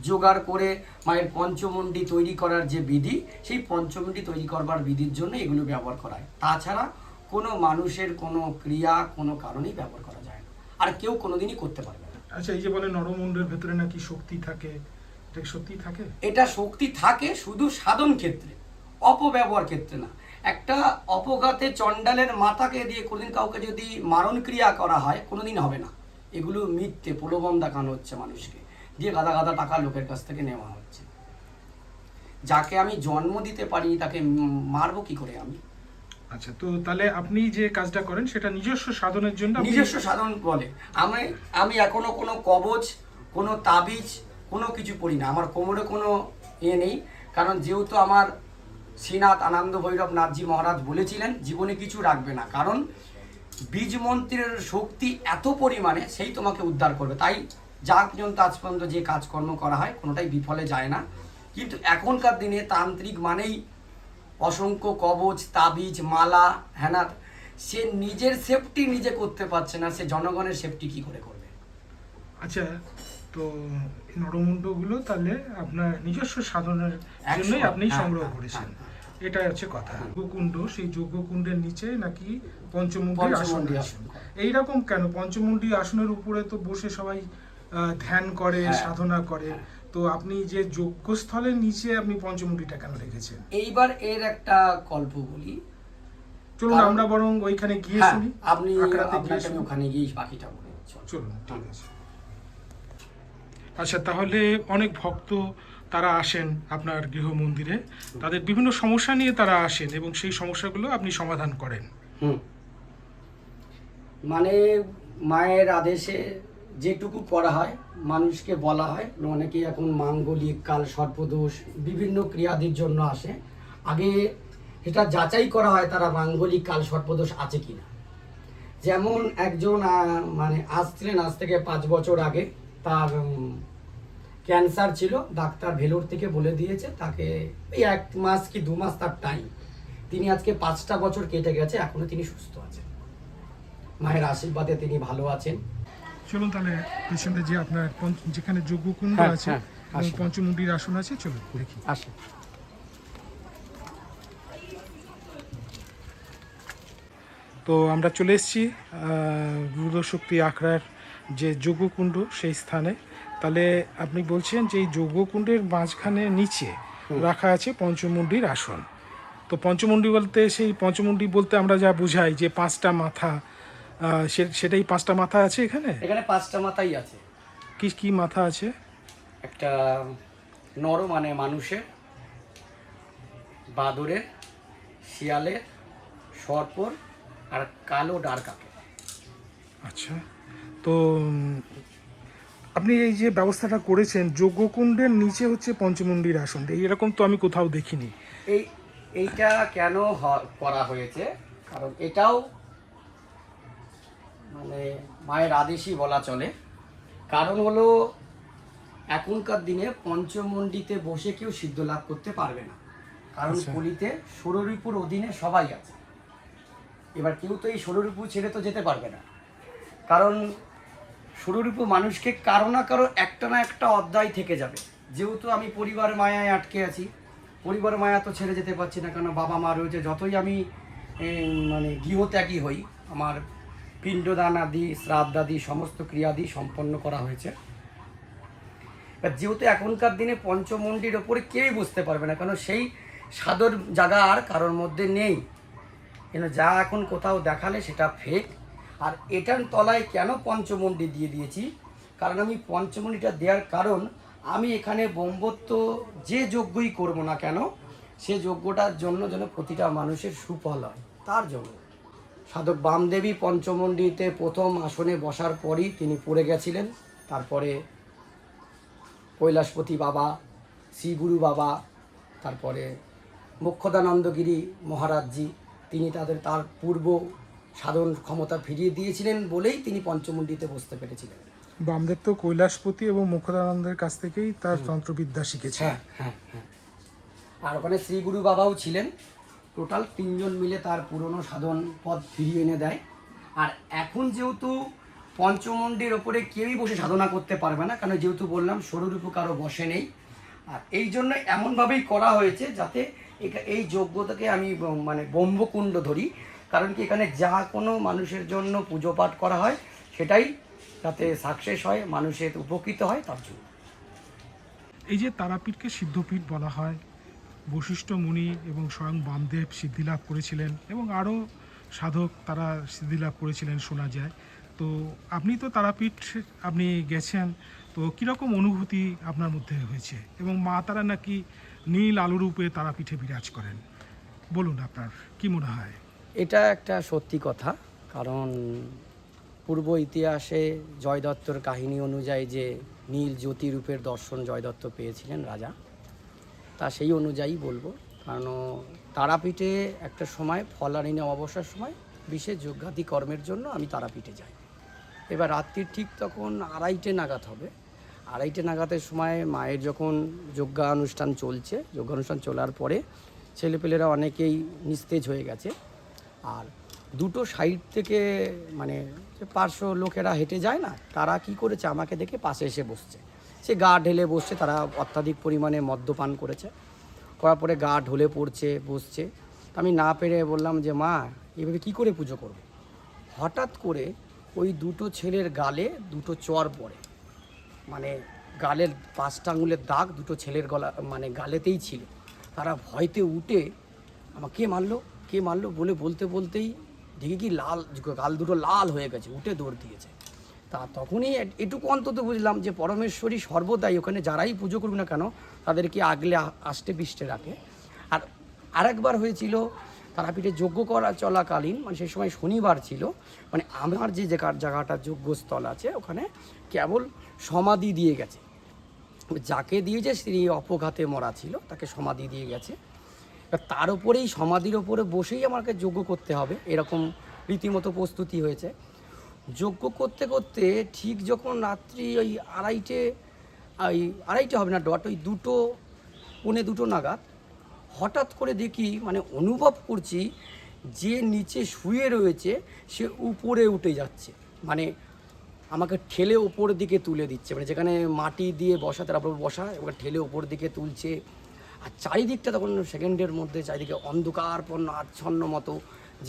জোগাড় করে মায়ের পঞ্চমণ্ডি তৈরি করার যে বিধি, সেই পঞ্চমণ্ডি তৈরি করবার বিধির জন্য এগুলো ব্যবহার করা হয়। তাছাড়া কোনো মানুষের কোনো ক্রিয়া কোনো কারণেই ব্যবহার করা যায় না, আর কেউ কোনোদিনই করতে পারবে না। আচ্ছা, এই যে বলে নরমুণ্ডের ভেতরে নাকি শক্তি থাকে, এটা সত্যি থাকে? এটা শক্তি থাকে শুধু সাধন ক্ষেত্রে, অপব্যবহার ক্ষেত্রে না। একটা অপঘাতে চণ্ডালের মাথাকে দিয়ে কোনোদিন কাউকে যদি মারণ ক্রিয়া করা হয়, কোনোদিন হবে না। এগুলো মিথ্যে প্রলোভন দেখানো হচ্ছে মানুষকে, দিয়ে গাদা গাদা টাকা লোকের কাছ থেকে নেওয়া হচ্ছে। যাকে আমি জন্ম দিতে পারি তাকে মারবো কি করে আমি? আচ্ছা, তো তাহলে আপনি যে কাজটা করেন সেটা নিজস্ব সাধনের জন্য? নিজস্ব সাধন বলে। আমি এখনো কোনো কবচ, কোনো তাবিজ, কোনো কিছু পড়ি না। আমার কোমরে কোনো নেই, কারণ যেহেতু আমার শ্রীনাথ আনন্দ ভৈরব নাথজি মহারাজ বলেছিলেন জীবনে কিছু রাখবে না, কারণ বীজ মন্ত্রের শক্তি এত পরিমাণে, সেই তোমাকে উদ্ধার করবে। তাই যা পর্যন্ত আজ পর্যন্ত যে কাজকর্ম করা হয় কোনোটাই বিফলে যায় না। কিন্তু এখনকার দিনে তান্ত্রিক মানেই অসংখ্য কবচ, তাবিজ, মালা, হ্যানা, সে নিজের সেফটি নিজে করতে পারছে না, সে জনগণের সেফটি কি করে করবে? আচ্ছা, তো এই নরমুণ্ডগুলো তাহলে আপনার নিজস্ব সাধনের জন্যই আপনি সংগ্রহ করেছেন। এটা হচ্ছে কথা। যজ্ঞকুণ্ড, সেই যজ্ঞকুণ্ডের নিচে নাকি পঞ্চমুণ্ডীর আসন পঞ্চমুণ্ডী আছে। আসন। এইরকম কেন? পঞ্চমুণ্ডী আসনের উপরে তো বসে সবাই ধ্যান করে, হ্যাঁ, সাধনা করে। হ্যাঁ। তো আপনি যে যজ্ঞস্থলের নিচে আপনি পঞ্চমুণ্ডীটা কেন রেখেছেন? এইবার এর একটা গল্প বলি। চলুন কারণ- আমরা বরং ওইখানে গিয়ে হ্যাঁ, শুনি। আপনি আখড়াতে গিয়ে আপনাকে আমি শুনি। ওখানে গিয়ে বাকিটা বলি। চলুন, ঠিক আছে। আচ্ছা, তাহলে অনেক ভক্ত তারা আসেন আপনার গৃহ মন্দিরে, তাদের বিভিন্ন সমস্যা নিয়ে তারা আসেন এবং সেই সমস্যাগুলো আপনি সমাধান করেন। হুম। মানে মায়ের আদেশে যেটুকু করা হয়, মানুষকে বলা হয়, অনেকে এখন মাঙ্গলিক কাল সর্পদোষ বিভিন্ন ক্রিয়াদির জন্য আসে। আগে এটা যাচাই করা হয় তারা মাঙ্গলিক কাল সর্পদোষ আছে কিনা। যেমন একজন মানে আসছিলেন আজ থেকে 5 বছর আগে, তার ক্যান্সার ছিল, ডাক্তার ভেলোর থেকে বলে দিয়েছে তাকে এই 1 মাস কি 2 মাস তার টাইম। তিনি আজকে 5টা বছর কেটে গেছে, এখনো তিনি সুস্থ আছেন, মায়ের আশীর্বাদে তিনি ভালো আছেন। চলুন তাহলে পেছনে যে আপনার যেখানে যজ্ঞকুণ্ড হ্যাঁ, আছে হ্যাঁ, এবং আসুন। পঞ্চমুণ্ডীর আসন আছে, চলুন দেখি। আসেন। তো আমরা চলে এসেছি রুদ্রশক্তি আখড়ার যে যজ্ঞকুণ্ড সেই স্থানে। তাহলে আপনি বলছেন যে এই যজ্ঞকুণ্ডের মাঝখানে নিচে রাখা আছে পঞ্চমুণ্ডীর আসন। তো পঞ্চমুণ্ডী বলতে, সেই পঞ্চমুণ্ডী বলতে আমরা যা বুঝাই যে 5টা মাথা, সেটাই 5টা মাথা আছে এখানে? এখানে 5টা মাথাই আছে। কি কি মাথা আছে? একটা নর মানে মানুষের, বাদরের, শিয়ালের, সর্পর আর কালো ডারকাকে। আচ্ছা, তো আপনি এই যে ব্যবস্থাটা করেছেন যজ্ঞকুণ্ডের নিচে হচ্ছে পঞ্চমুণ্ডীর আসন, এইরকম তো আমি কোথাও দেখিনি। এইটা কেন করা হয়েছে, কারণ এটাও মানে মায়ের আদেশই বলা চলে। কারণ হলো এখনকার দিনে পঞ্চমুণ্ডিতে বসে কেউ সিদ্ধ লাভ করতে পারবে না, কারণ আচ্ছা। কলিতে ষড়রিপুর অধীনে সবাই আছে। এবার কেউ তো এই ষড়রিপু ছেড়ে তো যেতে পারবে না, কারণ ষড়রিপু মানুষকে কারো না কারো একটা না একটা অধ্যায় থেকে যাবে। যেহেতু আমি পরিবার মায়ায় আটকে আছি, পরিবার মায়া তো ছেড়ে যেতে পারছি না, কারণ বাবা মা রয়েছে। যতই আমি মানে গৃহত্যাগী হই, আমার পিণ্ডদান আদি শ্রাদ্ধাদি সমস্ত ক্রিয়াদি সম্পন্ন করা হয়েছে। এবার যেহেতু এখনকার দিনে পঞ্চমুণ্ডির ওপরে কেউই বুঝতে পারবে না, কারণ সেই সাদর জায়গা আর কারোর মধ্যে নেই। কিন্তু যা এখন কোথাও দেখালে সেটা ফেক। আর এটার তলায় কেন পঞ্চমুণ্ডি দিয়ে দিয়েছি, কারণ আমি পঞ্চমুণ্ডিটা দেওয়ার কারণ, আমি এখানে ব্রহ্মত্ব যে যজ্ঞই করব না কেন, সে যজ্ঞটার জন্য যেন প্রতিটা মানুষের সুফল হয়, তার জন্য। সাধক বামদেবী পঞ্চমুণ্ডিতে প্রথম আসনে বসার পরই তিনি পড়ে গেছিলেন। তারপরে কৈলাসপতি বাবা, শ্রীগুরু বাবা, তারপরে মোক্ষদানন্দগিরি মহারাজজি, তিনি তার পূর্ব সাধন ক্ষমতা ফিরিয়ে দিয়েছিলেন বলেই তিনি পঞ্চমুণ্ডিতে বসতে পেরেছিলেন। বামদেব তো কৈলাসপতি এবং মুখদানন্দের কাছ থেকেই তার তন্ত্রবিদ্যা শিখেছে। হ্যাঁ, হ্যাঁ, হ্যাঁ। আর ওখানে শ্রীগুরু বাবাও ছিলেন। টোটাল 3 জন মিলে তার পুরনো সাধন পদ ফিরিয়ে এনে দেয়। আর এখন যেহেতু পঞ্চমুণ্ডির ওপরে কেউই বসে সাধনা করতে পারবে না, কারণ যেহেতু বললাম স্বরূপ কারো বসে নেই। আর এই জন্য এমনভাবেই করা হয়েছে যাতে এই যোগ্যতাকে আমি মানে ব্রহ্মকুণ্ড ধরি, কারণ কি এখানে যা কোনো মানুষের জন্য পুজো পাঠ করা হয় সেটাই যাতে সাকসেস হয়, মানুষের উপকৃত হয়, তার জন্য। এই যে তারাপীঠকে সিদ্ধপীঠ বলা হয়, বশিষ্ঠ মুনি এবং স্বয়ং বামদেব সিদ্ধিলাভ করেছিলেন এবং আরও সাধক তারা সিদ্ধিলাভ করেছিলেন শোনা যায়। তো আপনি তো তারাপীঠ আপনি গেছেন, তো কীরকম অনুভূতি আপনার মধ্যে হয়েছে? এবং মা তারা নাকি নীল আলোরূপে তারাপীঠে বিরাজ করেন, বলুন আপনার কি মনে হয়? এটা একটা সত্যি কথা, কারণ পূর্ব ইতিহাসে জয়দত্তর কাহিনী অনুযায়ী যে নীল জ্যোতি রূপের দর্শন জয়দত্ত পেয়েছিলেন রাজা, তা সেই অনুযায়ী বলবো। কারণ তারাপীঠে একটা সময় ফলারিনী অমাবস্যার সময় বিশেষ যজ্ঞাদি কর্মের জন্য আমি তারাপীঠে যাই। এবার রাত্রির ঠিক তখন 2:30 নাগাদ হবে। 2:30 নাগাদের সময় মায়ের যখন যজ্ঞানুষ্ঠান চলছে, যজ্ঞানুষ্ঠান চলার পরে ছেলেপেলেরা অনেকেই নিস্তেজ হয়ে গেছে। আর দুটো সাইড থেকে মানে যে পার্শ্ব লোকেরা হেঁটে যায় না, তারা কি করেছে, আমাকে দেখে পাশে এসে বসছে। সে গা ঢেলে বসছে, তারা অত্যাধিক পরিমাণে মদ্যপান করেছে। করার পরে গা ঢলে পড়ছে, বসছে। তো আমি না পেরে বললাম যে মা এভাবে কী করে পুজো করব। হঠাৎ করে ওই দুটো ছেলের গালে দুটো চর পড়ে, মানে গালের 5টা আঙুলের দাগ দুটো ছেলের গলা মানে গালেতেই ছিল। তারা ভয়তে উঠে আমাকে কে মারলো বলে বলতে বলতেই দেখি কি লাল গাল দুটো লাল হয়ে গেছে, উঠে দৌড় দিয়েছে। তা তখনই এটুকু অন্তত বুঝলাম যে পরমেশ্বরী সর্বদাই ওখানে যারাই পুজো করবে না কেন তাদেরকে আগলে আষ্টে পিষ্টে রাখে। আর আরেকবার হয়েছিল তারাপীঠে যজ্ঞ করা চলাকালীন, মানে সেই সময় শনিবার ছিল, মানে আমার যে জায়গাটা যজ্ঞস্থল আছে ওখানে কেবল সমাধি দিয়ে গেছে। যাকে দিয়েছে তিনি অপঘাতে মরা ছিল, তাকে সমাধি দিয়ে গেছে। তার উপরেই সমাধির ওপরে বসেই আমাকে যজ্ঞ করতে হবে, এরকম রীতিমতো প্রস্তুতি হয়েছে। যজ্ঞ করতে করতে ঠিক যখন রাত্রি ওই আড়াইটে হবে না ডট, ওই 2:45 নাগাদ হঠাৎ করে দেখি, মানে অনুভব করছি যে নিচে শুয়ে রয়েছে সে উপরে উঠে যাচ্ছে, মানে আমাকে ঠেলে ওপর দিকে তুলে দিচ্ছে, মানে যেখানে মাটি দিয়ে বসা তারপর বসা ওকে ঠেলে ওপর দিকে তুলছে। আর চারিদিকটা তখন সেকেন্ডের মধ্যে চারিদিকে অন্ধকারপন্ন আচ্ছন্ন মতো,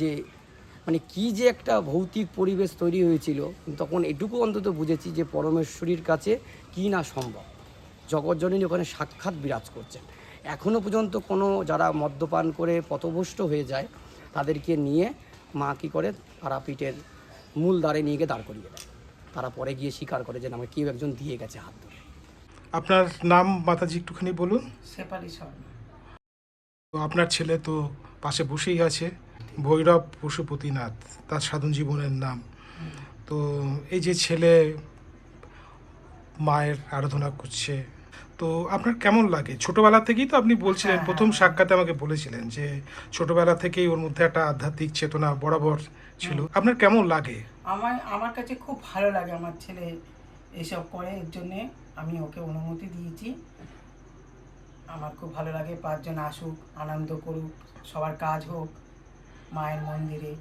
যে মানে কি যে একটা ভৌতিক পরিবেশ তৈরি হয়েছিল। তখন এটুকু অন্তত বুঝেছি যে পরমেশ্বরীর কাছে কি না সম্ভব, জগৎজননী ওখানে সাক্ষাৎ বিরাজ করছেন। এখনও পর্যন্ত কোনো যারা মদ্যপান করে পথভ্রষ্ট হয়ে যায় তাদেরকে নিয়ে মা কী করে তারাপীঠের মূল দ্বারে নিয়ে গিয়ে দাঁড় করিয়ে দেয়। তারা পরে গিয়ে স্বীকার করে যে আমাকে কেউ একজন দিয়ে গেছে হাত ধরে। আপনার নাম মাতাজি একটুখানি বলুন। শেফালি শর্মা। তো আপনার ছেলে তো পাশে বসেই আছে, ভৈরব পশুপতিনাথ তার সাধন জীবনের নাম। তো এই যে ছেলে মায়ের আরাধনা করছে, তো আপনার কেমন লাগে? ছোটবেলা থেকেই তো আপনি বলছিলেন, প্রথম সাক্ষাতে আমাকে বলেছিলেন যে ছোটবেলা থেকেই ওর মধ্যে একটা আধ্যাত্মিক চেতনা বরাবর ছিল। আপনার কেমন লাগে? আমার কাছে খুব ভালো লাগে আমার ছেলে এসব করে, এর জন্যে আমি ওকে অনুমতি দিয়েছি। আমার খুব ভালো লাগে 5 জন আসুক, আনন্দ করুক, সবার কাজ হোক মায়ের মন্দিরে।